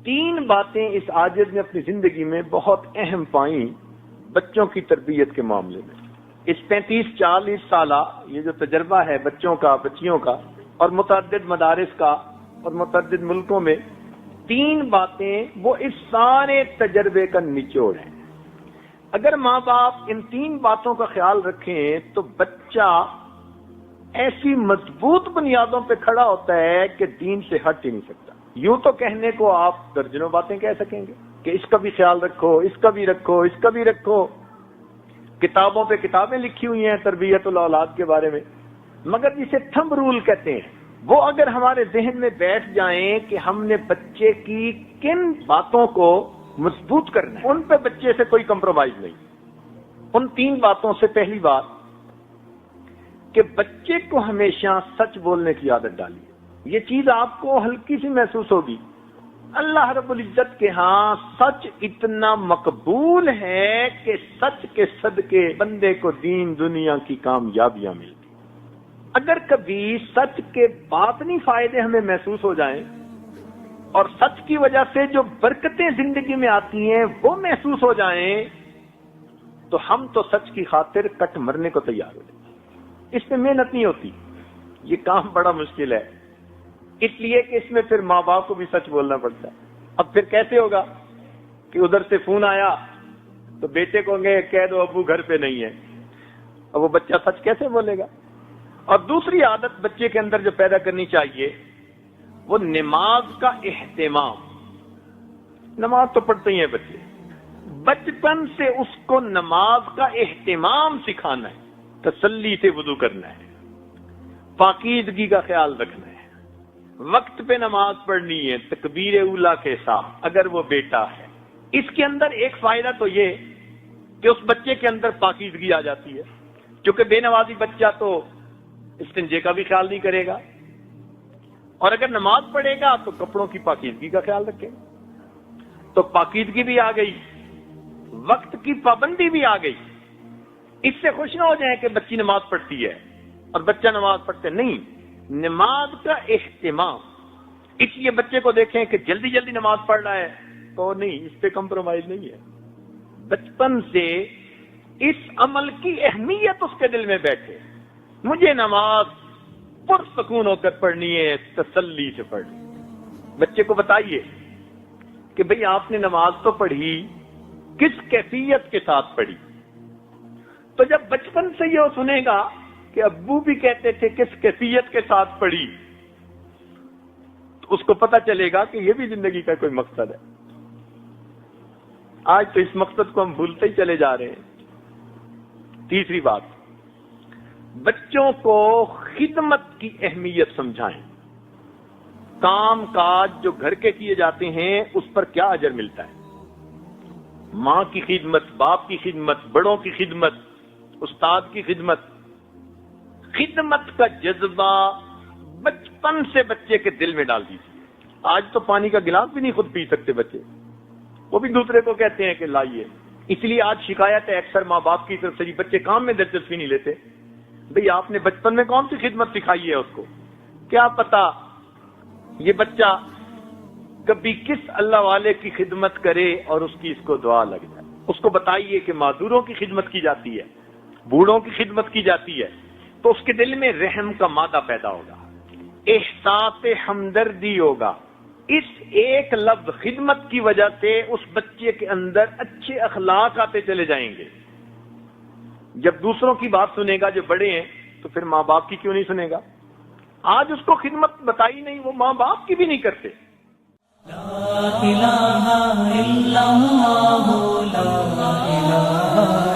3 باتیں اس عاجز نے اپنی زندگی میں بہت اہم پائیں بچوں کی تربیت کے معاملے میں۔ اس 35-40 سالہ یہ جو تجربہ ہے بچوں کا، بچیوں کا، اور متعدد مدارس کا اور متعدد ملکوں میں، 3 باتیں وہ اس سارے تجربے کا نچوڑ ہیں۔ اگر ماں باپ ان 3 باتوں کا خیال رکھیں تو بچہ ایسی مضبوط بنیادوں پہ کھڑا ہوتا ہے کہ دین سے ہٹ ہی نہیں سکتا۔ یوں تو کہنے کو آپ درجنوں باتیں کہہ سکیں گے کہ اس کا بھی خیال رکھو، اس کا بھی رکھو، اس کا بھی رکھو، کتابوں پہ کتابیں لکھی ہوئی ہیں تربیت الاولاد کے بارے میں، مگر جسے تھمب رول کہتے ہیں وہ اگر ہمارے ذہن میں بیٹھ جائیں کہ ہم نے بچے کی کن باتوں کو مضبوط کرنا ہے، ان پہ بچے سے کوئی کمپرومائز نہیں۔ ان 3 باتوں سے پہلی بات کہ بچے کو ہمیشہ سچ بولنے کی عادت ڈالیے۔ یہ چیز آپ کو ہلکی سی محسوس ہوگی، اللہ رب العزت کے ہاں سچ اتنا مقبول ہے کہ سچ کے صدقے بندے کو دین دنیا کی کامیابیاں ملتی۔ اگر کبھی سچ کے باطنی فائدے ہمیں محسوس ہو جائیں اور سچ کی وجہ سے جو برکتیں زندگی میں آتی ہیں وہ محسوس ہو جائیں تو ہم تو سچ کی خاطر کٹ مرنے کو تیار ہو جائیں۔ اس میں محنت نہیں ہوتی، یہ کام بڑا مشکل ہے، اس لیے کہ اس میں پھر ماں باپ کو بھی سچ بولنا پڑتا ہے۔ اب پھر کیسے ہوگا کہ ادھر سے فون آیا تو بیٹے کو کہہ دو ابو گھر پہ نہیں ہے، اب وہ بچہ سچ کیسے بولے گا؟ اور دوسری عادت بچے کے اندر جو پیدا کرنی چاہیے وہ نماز کا اہتمام۔ نماز تو پڑھتے ہی ہیں بچے، بچپن سے اس کو نماز کا اہتمام سکھانا ہے، تسلی سے وضو کرنا ہے، پاکیزگی کا خیال رکھنا ہے، وقت پہ نماز پڑھنی ہے تکبیر اولا کے ساتھ اگر وہ بیٹا ہے۔ اس کے اندر ایک فائدہ تو یہ کہ اس بچے کے اندر پاکیزگی آ جاتی ہے، کیونکہ بے نمازی بچہ تو استنجے کا بھی خیال نہیں کرے گا، اور اگر نماز پڑھے گا تو کپڑوں کی پاکیزگی کا خیال رکھے گا، تو پاکیزگی بھی آ گئی، وقت کی پابندی بھی آ گئی۔ اس سے خوش نہ ہو جائیں کہ بچی نماز پڑھتی ہے اور بچہ نماز پڑھتے نہیں، نماز کا اہتمام۔ اس لیے بچے کو دیکھیں کہ جلدی جلدی نماز پڑھ رہا ہے تو نہیں، اس پہ کمپرومائز نہیں ہے۔ بچپن سے اس عمل کی اہمیت اس کے دل میں بیٹھے، مجھے نماز پرسکون ہو کر پڑھنی ہے، تسلی سے پڑھنی۔ بچے کو بتائیے کہ بھئی آپ نے نماز تو پڑھی، کس کیفیت کے ساتھ پڑھی؟ تو جب بچپن سے یہ سنے گا کہ ابو بھی کہتے تھے کس کیفیت کے ساتھ پڑھی، تو اس کو پتہ چلے گا کہ یہ بھی زندگی کا کوئی مقصد ہے۔ آج تو اس مقصد کو ہم بھولتے ہی چلے جا رہے ہیں۔ تیسری بات، بچوں کو خدمت کی اہمیت سمجھائیں۔ کام کاج جو گھر کے کیے جاتے ہیں اس پر کیا اجر ملتا ہے؟ ماں کی خدمت، باپ کی خدمت، بڑوں کی خدمت، استاد کی خدمت۔ خدمت کا جذبہ بچپن سے بچے کے دل میں ڈال دیجیے۔ آج تو پانی کا گلاس بھی نہیں خود پی سکتے بچے، وہ بھی دوسرے کو کہتے ہیں کہ لائیے۔ اس لیے آج شکایت ہے اکثر ماں باپ کی طرف سے، جی بچے کام میں دلچسپی نہیں لیتے۔ بھئی آپ نے بچپن میں کون سی خدمت سکھائی ہے اس کو؟ کیا پتا یہ بچہ کبھی کس اللہ والے کی خدمت کرے اور اس کی اس کو دعا لگ جائے۔ اس کو بتائیے کہ معذوروں کی خدمت کی جاتی ہے، بوڑھوں کی خدمت کی جاتی ہے، تو اس کے دل میں رحم کا مادہ پیدا ہوگا، احساس ہمدردی ہوگا۔ اس ایک لفظ خدمت کی وجہ سے اس بچے کے اندر اچھے اخلاق آتے چلے جائیں گے۔ جب دوسروں کی بات سنے گا جو بڑے ہیں تو پھر ماں باپ کی کیوں نہیں سنے گا؟ آج اس کو خدمت بتائی نہیں، وہ ماں باپ کی بھی نہیں کرتے۔ لا الہ الا اللہ، لا الہ